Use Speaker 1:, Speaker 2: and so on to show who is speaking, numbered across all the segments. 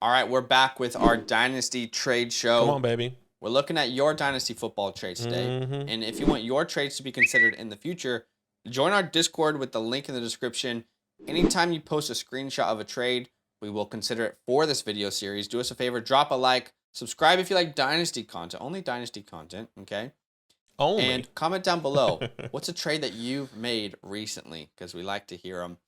Speaker 1: All right, we're back with our Dynasty trade show.
Speaker 2: Come on, baby.
Speaker 1: We're looking at your Dynasty football trades today.
Speaker 2: Mm-hmm.
Speaker 1: And if you want your trades to be considered in the future, join our Discord with the link in the description. Anytime you post a screenshot of a trade, we will consider it for this video series. Do us a favor, drop a like, subscribe if you like Dynasty content, only Dynasty content, okay?
Speaker 2: Only.
Speaker 1: And comment down below, what's a trade that you've made recently? Because we like to hear them.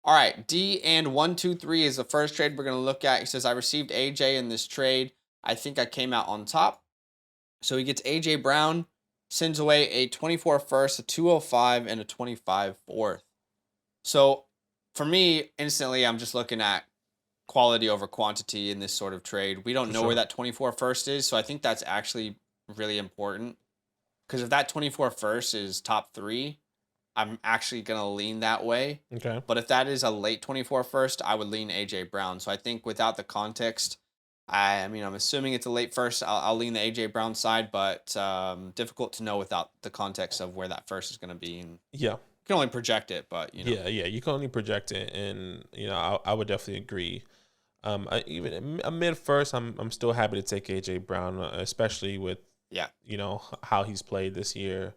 Speaker 1: All right, D and 123 is the first trade we're going to look at. He says, I received AJ in this trade. I think I came out on top. So he gets AJ Brown, sends away a 24 first, a 205, and a 25 fourth. So for me, instantly, I'm just looking at quality over quantity in this sort of trade. We don't know where that 24 first is, so I think that's actually really important. Because if that 24 first is top 3, I'm actually going to lean that way.
Speaker 2: Okay.
Speaker 1: But if that is a late 24 first, I would lean AJ Brown. So I think without the context, I'm assuming it's a late first. I'll lean the AJ Brown side, but difficult to know without the context of where that first is going to be. And
Speaker 2: yeah.
Speaker 1: You can only project it, but
Speaker 2: Yeah, you can only project it, and I would definitely agree. Even a mid first, I'm still happy to take AJ Brown, especially with how he's played this year.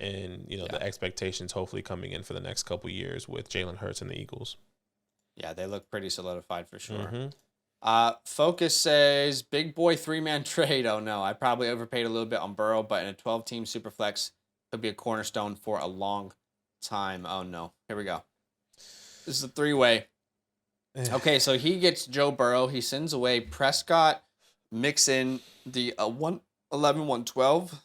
Speaker 2: And, the expectations hopefully coming in for the next couple years with Jalen Hurts and the Eagles.
Speaker 1: Yeah, they look pretty solidified for sure.
Speaker 2: Mm-hmm.
Speaker 1: Focus says, big boy 3-man trade. Oh, no. I probably overpaid a little bit on Burrow, but in a 12-team Superflex, could be a cornerstone for a long time. Oh, no. Here we go. This is a 3-way. Okay, so he gets Joe Burrow. He sends away Prescott, Mixon, the 111, 112.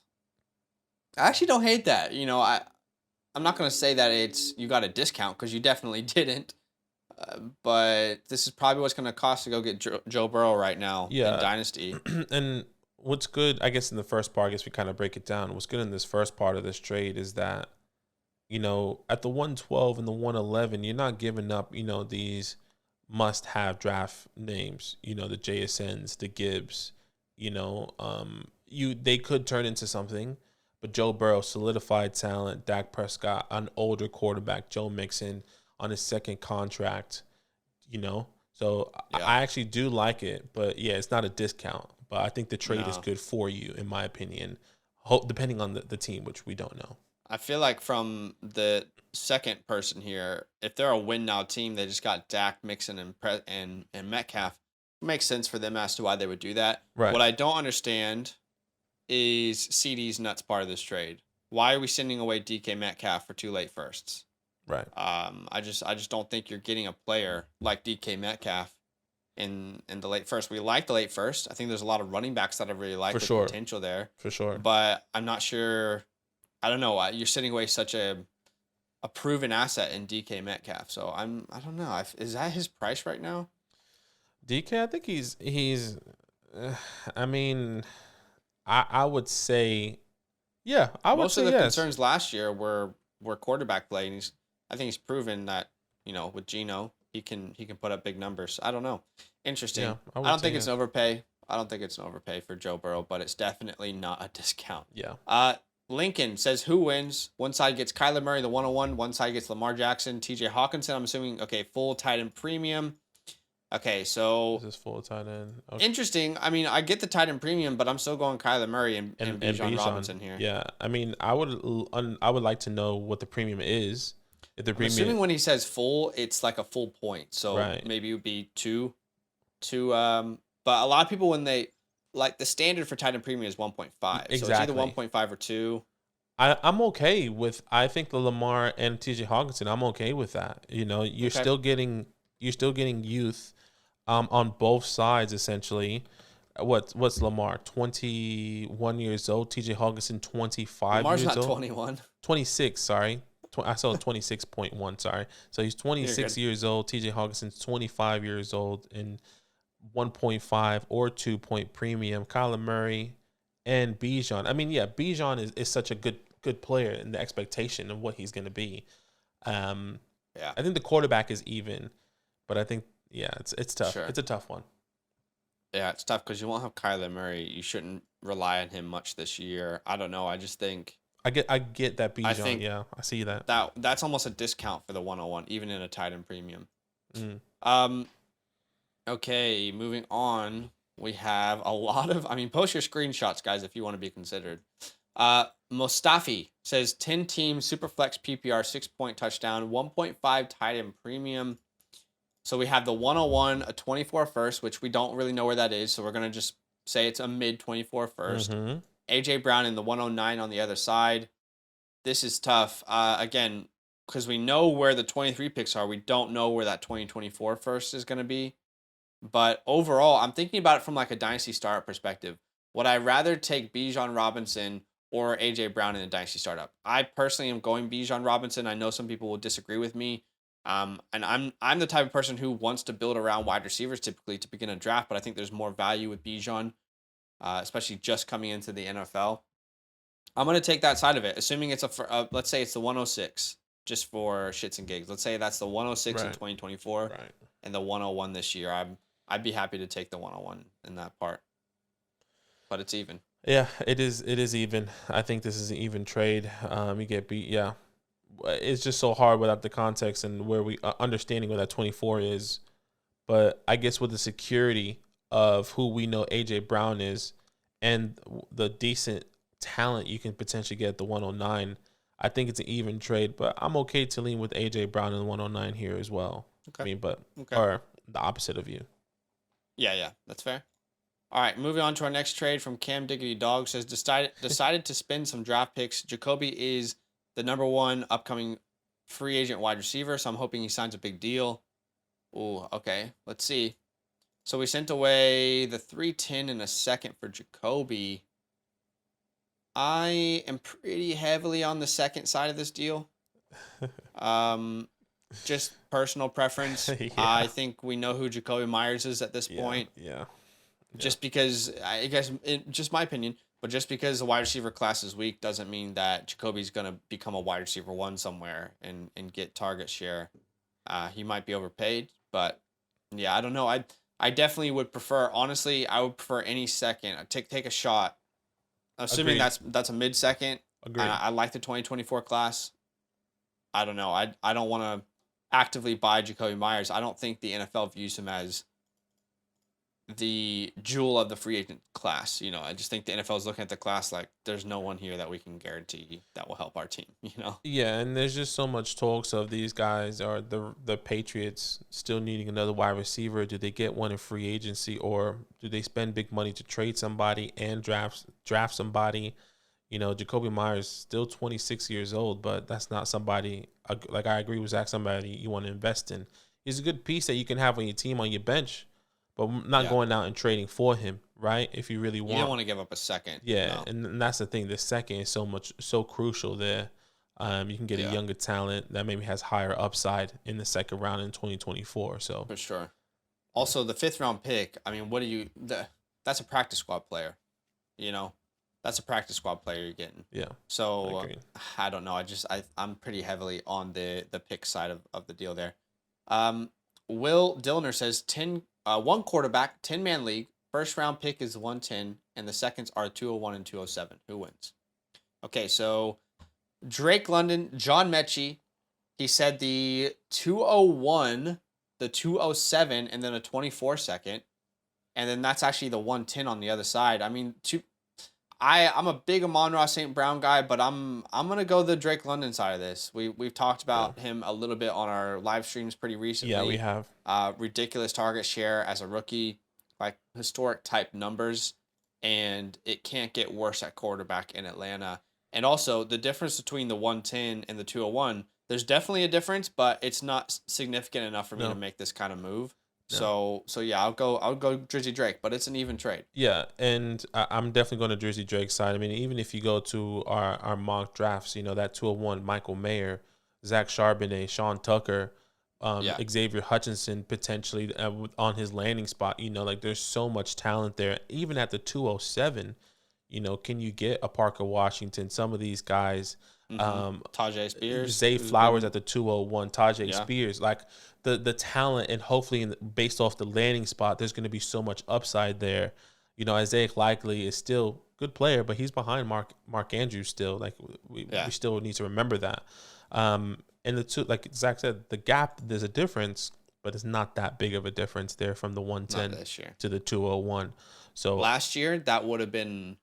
Speaker 1: I actually don't hate that. I'm not going to say that you got a discount because you definitely didn't. But this is probably what's going to cost to go get Joe Burrow right now in Dynasty.
Speaker 2: And what's good, I guess, in the first part, I guess we kind of break it down. What's good in this first part of this trade is that, at the 112 and the 111, you're not giving up, these must-have draft names, the JSNs, the Gibbs, they could turn into something. But Joe Burrow, solidified talent. Dak Prescott, an older quarterback. Joe Mixon on his second contract, So I actually do like it. But, yeah, it's not a discount. But I think the trade is good for you, in my opinion, depending on the team, which we don't know.
Speaker 1: I feel like from the second person here, if they're a win-now team, they just got Dak, Mixon, and Metcalf. It makes sense for them as to why they would do that.
Speaker 2: Right.
Speaker 1: What I don't understand is CD's nuts part of this trade. Why are we sending away DK Metcalf for 2 late firsts?
Speaker 2: Right.
Speaker 1: I just don't think you're getting a player like DK Metcalf in the late first. We like the late first. I think there's a lot of running backs that I really like the potential there.
Speaker 2: For sure.
Speaker 1: But I'm not sure. I don't know. You're sending away such a proven asset in DK Metcalf. So I don't know. Is that his price right now?
Speaker 2: DK, I think he's I would say, yeah,
Speaker 1: Most of the concerns last year were quarterback play, and I think he's proven that with Geno he can put up big numbers. I don't know. Interesting. Yeah, I don't think it's an overpay. I don't think it's an overpay for Joe Burrow, but it's definitely not a discount.
Speaker 2: Yeah.
Speaker 1: Lincoln says, who wins? One side gets Kyler Murray, the 101. One side gets Lamar Jackson, TJ Hawkinson. I'm assuming, full tight end premium. Okay, so
Speaker 2: this is full tight end. Okay.
Speaker 1: Interesting. I get the tight end premium, but I'm still going Kyler Murray and Bijan Robinson here.
Speaker 2: Yeah, I would like to know what the premium is. If the premium,
Speaker 1: assuming when he says full, it's like a full point. So maybe it would be two. But a lot of people, when they like, the standard for tight end premium is 1.5.
Speaker 2: Exactly.
Speaker 1: So it's either 1.5 or 2.
Speaker 2: I'm okay with. I think the Lamar and TJ Hawkinson. I'm okay with that. You're still getting youth. On both sides, essentially. What's Lamar? 21 years old. TJ Hawkinson, 25
Speaker 1: Lamar's
Speaker 2: years old.
Speaker 1: Lamar's not 21.
Speaker 2: 26, sorry. I saw 26.1, sorry. So he's 26 years old. TJ Hawkinson's 25 years old and 1.5 or 2-point premium. Kyler Murray and Bijan. Bijan is such a good player in the expectation of what he's going to be. I think the quarterback is even, but I think, yeah, it's tough. Sure. It's a tough one.
Speaker 1: Yeah, it's tough because you won't have Kyler Murray. You shouldn't rely on him much this year. I don't know. I just think
Speaker 2: I get that Bijan. Yeah, I see that.
Speaker 1: That's almost a discount for the 101, even in a tight end premium. Okay, moving on. We have a lot of, I mean, post your screenshots, guys, if you want to be considered. Mustafi says 10 team Superflex PPR 6-point touchdown, 1.5 tight end premium. So we have the 101, a 24 first, which we don't really know where that is. So we're going to just say it's a mid 24 first.
Speaker 2: Mm-hmm.
Speaker 1: AJ Brown in the 109 on the other side. This is tough. Again, because we know where the 23 picks are, we don't know where that 2024 first is going to be. But overall, I'm thinking about it from like a dynasty startup perspective. Would I rather take Bijan Robinson or AJ Brown in a dynasty startup? I personally am going Bijan Robinson. I know some people will disagree with me. And I'm the type of person who wants to build around wide receivers typically to begin a draft, but I think there's more value with Bijan, especially just coming into the NFL. I'm gonna take that side of it, assuming it's let's say it's the 106, just for shits and gigs. Let's say that's the 106 in
Speaker 2: Right.
Speaker 1: 2024
Speaker 2: Right.
Speaker 1: and the 101 this year. I'd be happy to take the 101 in that part, but it's even.
Speaker 2: Yeah, it is. It is even. I think this is an even trade. You get beat. Yeah, it's just so hard without the context and where we understanding where that 24 is. But I guess with the security of who we know AJ Brown is, and the decent talent you can potentially get at the 109, I think it's an even trade. But I'm okay to lean with AJ Brown in the 109 here as well.
Speaker 1: Okay.
Speaker 2: I mean, but
Speaker 1: Okay.
Speaker 2: or the opposite of you.
Speaker 1: Yeah, that's fair. All right, moving on to our next trade from Cam Diggity Dog says decided to spend some draft picks. Jacoby is the number one upcoming free agent wide receiver, so I'm hoping he signs a big deal. Ooh, okay. Let's see. So we sent away the 310 in a second for Jacoby. I am pretty heavily on the second side of this deal. Just personal preference.
Speaker 2: Yeah.
Speaker 1: I think we know who Jacoby Myers is at this point.
Speaker 2: Yeah.
Speaker 1: Just because, I guess, just my opinion, but just because the wide receiver class is weak doesn't mean that Jacoby's going to become a wide receiver one somewhere and get target share. He might be overpaid, but yeah, I don't know. I definitely would prefer, honestly, I would prefer any second. Take a shot. Assuming
Speaker 2: Agreed.
Speaker 1: that's a mid second.
Speaker 2: Agreed.
Speaker 1: I like the 2024 class. I don't know. I don't want to actively buy Jacoby Myers. I don't think the NFL views him as the jewel of the free agent class. You know, I just think the NFL is looking at the class like there's no one here that we can guarantee that will help our team, you know?
Speaker 2: Yeah, and there's just so much talks of these guys or the Patriots still needing another wide receiver. Do they get one in free agency, or do they spend big money to trade somebody and draft somebody? You know, Jacoby Myers still 26 years old, but that's not somebody, like I agree with Zach, somebody you want to invest in. He's a good piece that you can have on your team, on your bench, but not going out and trading for him, right? If you really want.
Speaker 1: You don't want to give up a second.
Speaker 2: Yeah,
Speaker 1: no.
Speaker 2: and that's the thing. The second is so crucial there. You can get a younger talent that maybe has higher upside in the second round in 2024. So
Speaker 1: for sure. Also, the 5th round pick. I mean, that's a practice squad player. You know, that's a practice squad player you're getting.
Speaker 2: Yeah.
Speaker 1: So I don't know. I'm pretty heavily on the pick side of the deal there. Will Dillner says 1 quarterback, 10-man league. First round pick is 110, and the seconds are 201 and 207. Who wins? Okay, so Drake London, John Mechie, he said the 201, the 207, and then a 24 second. And then that's actually the 110 on the other side. I mean, I'm a big Amon-Ra St. Brown guy, but I'm gonna go the Drake London side of this. We've talked about him a little bit on our live streams pretty recently.
Speaker 2: Yeah, we have.
Speaker 1: Ridiculous target share as a rookie, like historic type numbers, and it can't get worse at quarterback in Atlanta. And also the difference between the 110 and the 201, there's definitely a difference, but it's not significant enough for me to make this kind of move. No. So yeah, I'll go Drizzy Drake, but it's an even trade.
Speaker 2: Yeah, and I'm definitely going to Drizzy Drake's side. I mean, even if you go to our mock drafts, you know, that 201, Michael Mayer, Zach Charbonnet, Sean Tucker, Xavier Hutchinson potentially on his landing spot. You know, like there's so much talent there. Even at the 207, you know, can you get a Parker Washington? Some of these guys,
Speaker 1: Tajay Spears,
Speaker 2: Zay Flowers at the 201, Tajay Spears, like the talent, and hopefully based off the landing spot, there's going to be so much upside there. You know, Isaiah Likely is still a good player, but he's behind Mark Andrews still. Like we still need to remember that. And the two, like Zach said, the gap, there's a difference, but it's not that big of a difference there from the
Speaker 1: Not
Speaker 2: 110
Speaker 1: this year.
Speaker 2: to the 201. So
Speaker 1: Last year, that would have been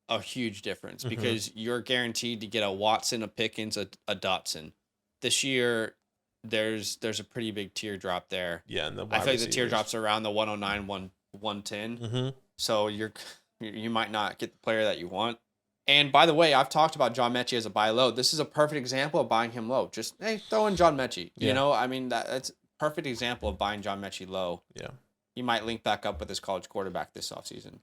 Speaker 1: a huge difference because you're guaranteed to get a Watson, a Pickens, a Dotson. This year, there's a pretty big teardrop there.
Speaker 2: yeah, and the
Speaker 1: I
Speaker 2: wide
Speaker 1: feel like the
Speaker 2: receivers.
Speaker 1: teardrop's around the 109, 110.
Speaker 2: Mm-hmm.
Speaker 1: So you might not get the player that you want. And by the way, I've talked about John Mechie as a buy low. This is a perfect example of buying him low. Just, hey, throw in John Mechie.
Speaker 2: Yeah.
Speaker 1: You know, I mean, that's a perfect example of buying John Mechie low.
Speaker 2: Yeah.
Speaker 1: He might link back up with his college quarterback this offseason.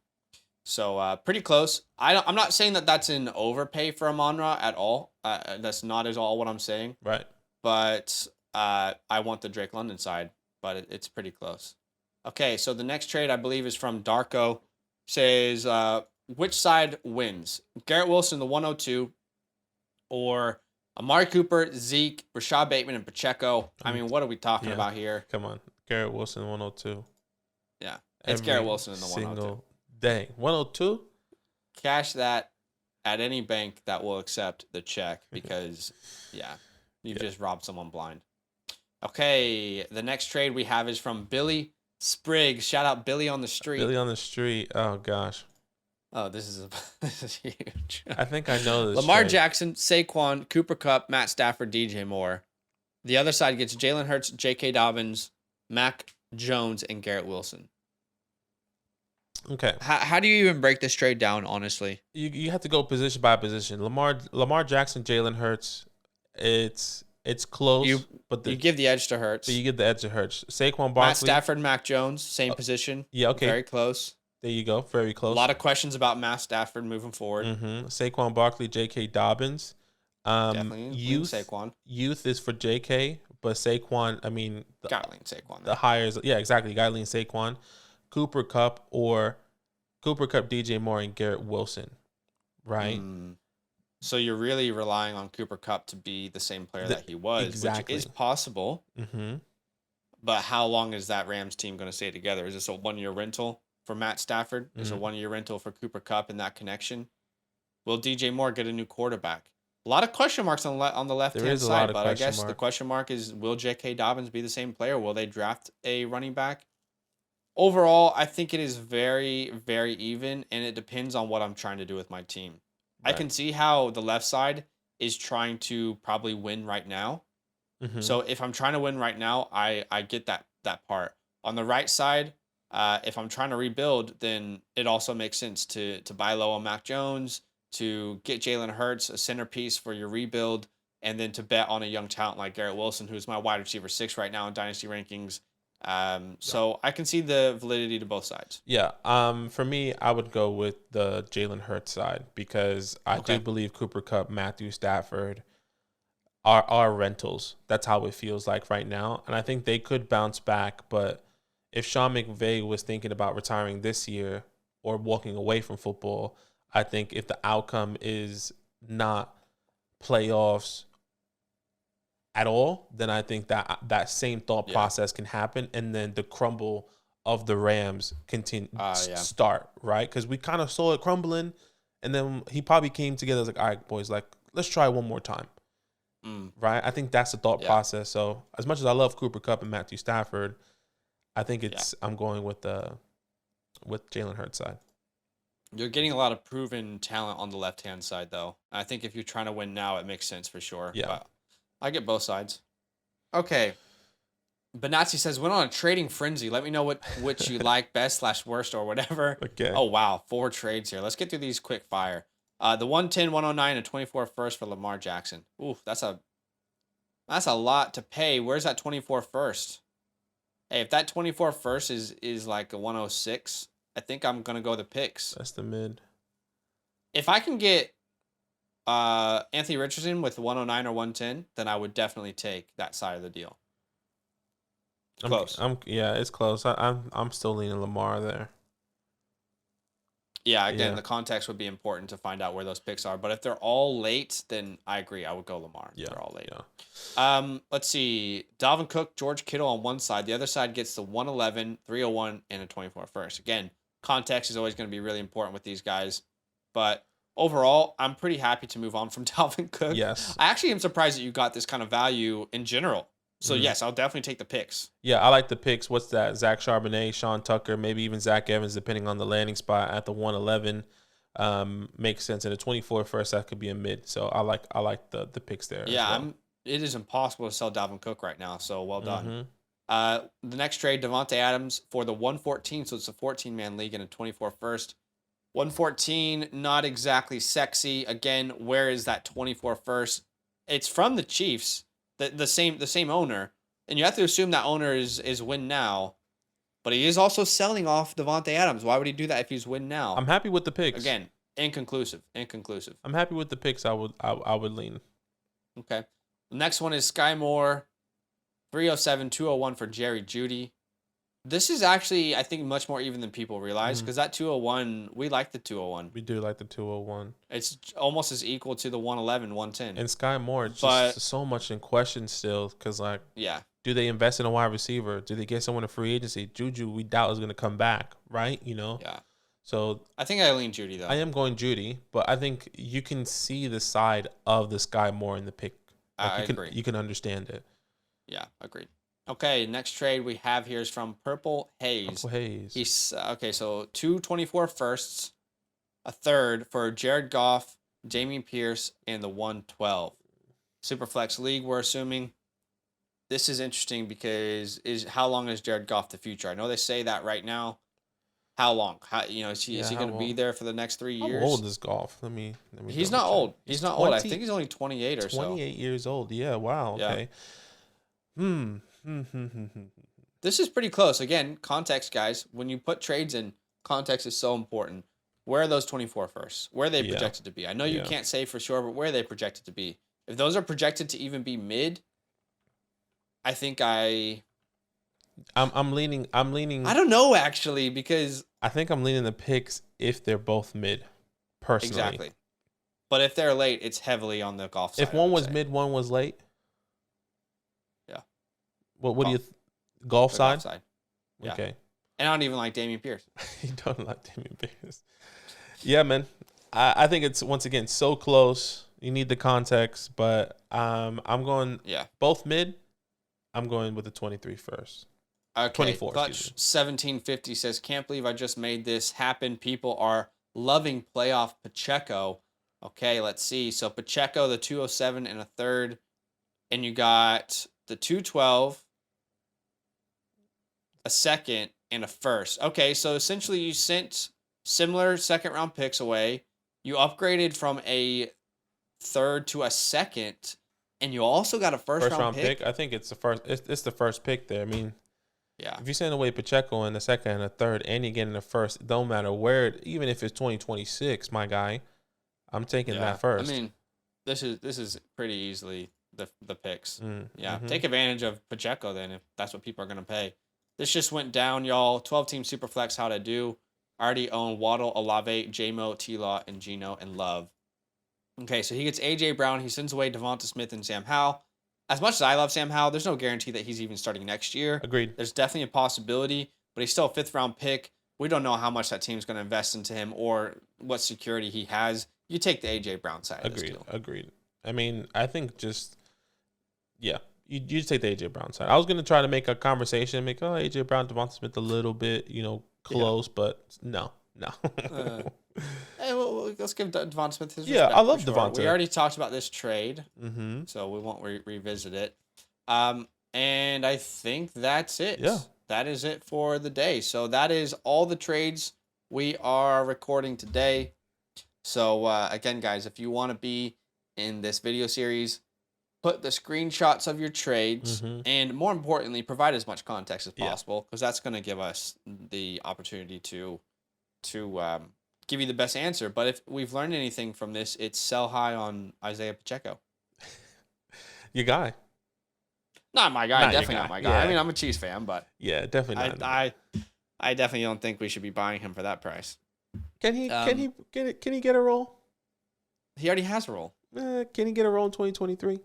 Speaker 1: So pretty close. I'm not saying that that's an overpay for Amon-Ra at all. That's not at all what I'm saying.
Speaker 2: Right.
Speaker 1: But I want the Drake London side, but it's pretty close. Okay, so the next trade I believe is from Darko. Says, which side wins? Garrett Wilson, the 102, or Amari Cooper, Zeke, Rashad Bateman, and Pacheco. I mean, what are we talking about here?
Speaker 2: Come on. Garrett Wilson, 102.
Speaker 1: Yeah, it's Garrett Wilson in the 102.
Speaker 2: Day. 102?
Speaker 1: Cash that at any bank that will accept the check because, you've just robbed someone blind. Okay, the next trade we have is from Billy Spriggs. Shout out Billy on the street.
Speaker 2: Billy on the street. Oh, gosh.
Speaker 1: Oh, this is huge.
Speaker 2: I think I know this.
Speaker 1: Lamar
Speaker 2: trade.
Speaker 1: Jackson, Saquon, Cooper Kupp, Matt Stafford, DJ Moore. The other side gets Jalen Hurts, J.K. Dobbins, Mac Jones, and Garrett Wilson.
Speaker 2: Okay.
Speaker 1: How do you even break this trade down, honestly?
Speaker 2: You have to go position by position. Lamar Jackson, Jalen Hurts. It's close,
Speaker 1: You
Speaker 2: you
Speaker 1: give the edge to Hurts.
Speaker 2: you get the edge to Hurts. Saquon Barkley.
Speaker 1: Matt Stafford, Mac Jones, same position.
Speaker 2: Yeah, okay.
Speaker 1: Very close.
Speaker 2: There you go. Very close.
Speaker 1: A lot of questions about Matt Stafford moving forward.
Speaker 2: Mm-hmm. Saquon Barkley, J.K. Dobbins.
Speaker 1: Definitely
Speaker 2: Youth
Speaker 1: Saquon.
Speaker 2: Youth is for J.K., but Saquon, I mean,
Speaker 1: Got lean Saquon.
Speaker 2: the hires. Yeah, exactly. You got to lean Saquon, Cooper Kupp, DJ Moore, and Garrett Wilson, right?
Speaker 1: So you're really relying on Cooper Kupp to be the same player that he was,
Speaker 2: exactly.
Speaker 1: which is possible.
Speaker 2: Mm-hmm.
Speaker 1: But how long is that Rams team going to stay together? Is this a 1-year rental for Matt Stafford? Is a 1-year rental for Cooper Kupp in that connection? Will DJ Moore get a new quarterback? A lot of question marks on the left-hand side, but I guess the question mark is, will J.K. Dobbins be the same player? Will they draft a running back? Overall, I think it is very, very even, and it depends on what I'm trying to do with my team. Right. I can see how the left side is trying to probably win right now. Mm-hmm. So if I'm trying to win right now, I get that part. On the right side, if I'm trying to rebuild, then it also makes sense to buy low on Mac Jones, to get Jalen Hurts, a centerpiece for your rebuild, and then to bet on a young talent like Garrett Wilson, who's my wide receiver 6 right now in Dynasty rankings. So I can see the validity to both sides.
Speaker 2: Yeah. For me, I would go with the Jalen Hurts side because I do believe Cooper Kupp, Matthew Stafford are rentals. That's how it feels like right now. And I think they could bounce back. But if Sean McVay was thinking about retiring this year or walking away from football, I think if the outcome is not playoffs at all, then I think that same thought process can happen, and then the crumble of the Rams start, right? Because we kind of saw it crumbling, and then he probably came together as like, all right, boys, like let's try one more time, right? I think that's the thought process. So as much as I love Cooper Kupp and Matthew Stafford, I think I'm going with Jalen Hurts side.
Speaker 1: You're getting a lot of proven talent on the left-hand side, though. I think if you're trying to win now, it makes sense for sure.
Speaker 2: Yeah.
Speaker 1: But I get both sides. Okay. Benazzi says, went on a trading frenzy. Let me know which you like best / worst or whatever.
Speaker 2: Okay.
Speaker 1: Oh, wow. 4 trades here. Let's get through these quick fire. The 110, 109, and 24 first for Lamar Jackson. Ooh, that's a lot to pay. Where's that 24 first? Hey, if that 24 first is like a 106, I think I'm going to go the picks.
Speaker 2: That's the mid.
Speaker 1: If I can get Anthony Richardson with 109 or 110, then I would definitely take that side of the deal. Close.
Speaker 2: It's close. I'm still leaning Lamar there.
Speaker 1: Yeah, again, the context would be important to find out where those picks are. But if they're all late, then I agree. I would go Lamar.
Speaker 2: Yeah,
Speaker 1: they're all late.
Speaker 2: Yeah.
Speaker 1: Let's see. Dalvin Cook, George Kittle on one side. The other side gets the 111, 301, and a 24 first. Again, context is always going to be really important with these guys. But overall, I'm pretty happy to move on from Dalvin Cook.
Speaker 2: Yes.
Speaker 1: I actually am surprised that you got this kind of value in general. So, yes, I'll definitely take the picks.
Speaker 2: Yeah, I like the picks. What's that? Zach Charbonnet, Sean Tucker, maybe even Zach Evans, depending on the landing spot at the 111. Makes sense. And the 24 first, that could be a mid. So I like the picks there.
Speaker 1: Yeah,
Speaker 2: as well.
Speaker 1: it is impossible to sell Dalvin Cook right now, so well done. The next trade, Devontae Adams for the 114, so it's a 14-man league and a 24 first. 114, not exactly sexy. Again, where is that 24 first? It's from the Chiefs, the same owner, and you have to assume that owner is win now, but he is also selling off Devontae Adams. Why would he do that if he's win now?
Speaker 2: I'm happy with the picks.
Speaker 1: Again, inconclusive.
Speaker 2: I'm happy with the picks. I would lean.
Speaker 1: Okay. The next one is Sky Moore, 307, 201 for Jerry Jeudy. This is actually, I think, much more even than people realize because that 201, we like the 201.
Speaker 2: We do like the 201.
Speaker 1: It's almost as equal to the 111, 110.
Speaker 2: And Sky Moore, just so much in question still because, like, do they invest in a wide receiver? Do they get someone in free agency? Juju, we doubt is going to come back, right?
Speaker 1: Yeah.
Speaker 2: So
Speaker 1: I think I lean Jeudy, though.
Speaker 2: I am going Jeudy, but I think you can see the side of the Sky Moore in the pick. Like
Speaker 1: I agree.
Speaker 2: You can understand it.
Speaker 1: Yeah, agreed. Okay, next trade we have here is from Purple Haze. He's okay, so 2 24 firsts, a third for Jared Goff, Jamie Pierce, and the 112. Superflex League, we're assuming. This is interesting because how long is Jared Goff the future? I know they say that right now. How long? Is he going to be there for the next 3 years?
Speaker 2: How old is Goff? Let me
Speaker 1: He's not old. He's not old. I think he's only 28 or so.
Speaker 2: 28 years old. Yeah, wow. Okay.
Speaker 1: Yeah. This is pretty close. Again, context, guys. When you put trades in, context is so important. Where are those 24 firsts? Where are they projected to be? I know you can't say for sure, but where are they projected to be? If those are projected to even be mid, I think
Speaker 2: I'm leaning.
Speaker 1: I don't know actually because
Speaker 2: I think I'm leaning the picks if they're both mid. Personally,
Speaker 1: exactly. But if they're late, it's heavily on the Goff side.
Speaker 2: If one was mid, one was late.
Speaker 1: Yeah.
Speaker 2: What do you? Golf side.
Speaker 1: Goff side. Yeah.
Speaker 2: Okay.
Speaker 1: And I don't even like Dameon Pierce.
Speaker 2: You don't like Dameon Pierce. Yeah, man. I think it's once again so close. You need the context, but I'm going.
Speaker 1: Yeah.
Speaker 2: Both mid. I'm going with the 23 first.
Speaker 1: Okay.
Speaker 2: 24.
Speaker 1: Clutch 1750 says, "Can't believe I just made this happen. People are loving playoff Pacheco." Okay, let's see. So Pacheco, the 207 and a third, and you got the 212, a second, and a first. Okay, so essentially you sent similar second round picks away. You upgraded from a third to a second, and you also got a first round pick.
Speaker 2: I think it's the first. It's the first pick there. I mean,
Speaker 1: yeah.
Speaker 2: If you send away Pacheco in the second and the third, and you get in the first, it don't matter where. Even if it's 2026, my guy, I'm taking that first.
Speaker 1: I mean, this is pretty easily the picks. Take advantage of Pacheco then if that's what people are gonna pay. This just went down, y'all. 12-team Superflex, how'd I do? I already own Waddle, Olave, J-Mo, T-Law, and Geno, and Love. Okay, so he gets A.J. Brown. He sends away Devonta Smith and Sam Howell. As much as I love Sam Howell, there's no guarantee that he's even starting next year.
Speaker 2: Agreed.
Speaker 1: There's definitely a possibility, but he's still a fifth-round pick. We don't know how much that team's going to invest into him or what security he has. You take the A.J. Brown side of this deal.
Speaker 2: Agreed. I mean, I think just, you just take the A.J. Brown side. I was going to try to make a conversation, A.J. Brown, Devonta Smith a little bit, close, but no.
Speaker 1: Hey, well, let's give Devonta Smith his respect.
Speaker 2: Yeah, I love Devonta.
Speaker 1: We already talked about this trade, so we won't revisit it. And I think that's it.
Speaker 2: Yeah.
Speaker 1: That is it for the day. So that is all the trades we are recording today. So, again, guys, if you want to be in this video series, put the screenshots of your trades and, more importantly, provide as much context as possible because that's going to give us the opportunity to give you the best answer. But if we've learned anything from this, it's sell high on Isaiah Pacheco.
Speaker 2: Your guy.
Speaker 1: Not my guy. Definitely not my guy.
Speaker 2: Yeah.
Speaker 1: I mean, I'm a Chiefs fan, but
Speaker 2: yeah, definitely not.
Speaker 1: I definitely don't think we should be buying him for that price.
Speaker 2: Can he get a role?
Speaker 1: He already has a role.
Speaker 2: Can he get a role in 2023?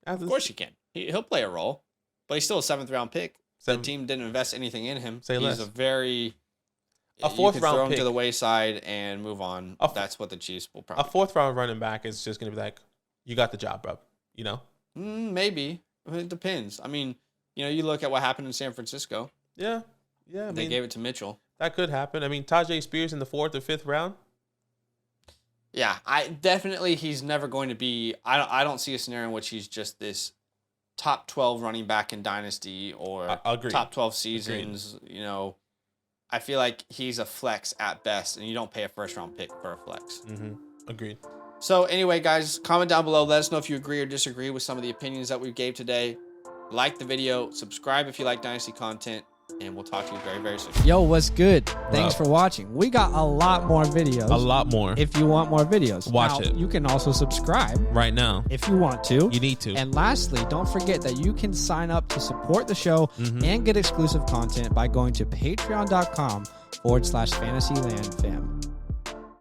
Speaker 1: Of course he can. He'll play a role, but he's still a 7th-round pick. The team didn't invest anything in him. He's a
Speaker 2: 4th-round pick
Speaker 1: to the wayside and move on. That's what the Chiefs will probably.
Speaker 2: A 4th-round running back is just gonna be like, you got the job, bro.
Speaker 1: Maybe. It depends. I mean, you look at what happened in San Francisco.
Speaker 2: Yeah.
Speaker 1: They gave it to Mitchell.
Speaker 2: That could happen. I mean, Tajay Spears in the 4th or 5th round.
Speaker 1: Yeah, he's never going to be. I don't see a scenario in which he's just this top 12 running back in Dynasty or top 12 seasons. Agreed. I feel like he's a flex at best, and you don't pay a first-round pick for a flex.
Speaker 2: Mm-hmm. Agreed.
Speaker 1: So anyway, guys, comment down below. Let us know if you agree or disagree with some of the opinions that we gave today. Like the video, subscribe if you like Dynasty content, and we'll talk to you very, very soon.
Speaker 3: Yo, what's good? Thanks for watching. We got a lot more videos.
Speaker 2: A lot more.
Speaker 3: If you want more videos,
Speaker 2: watch it.
Speaker 3: You can also subscribe
Speaker 2: right now
Speaker 3: if you want to.
Speaker 2: You need to.
Speaker 3: And lastly, don't forget that you can sign up to support the show and get exclusive content by going to patreon.com/FantasyLand fam.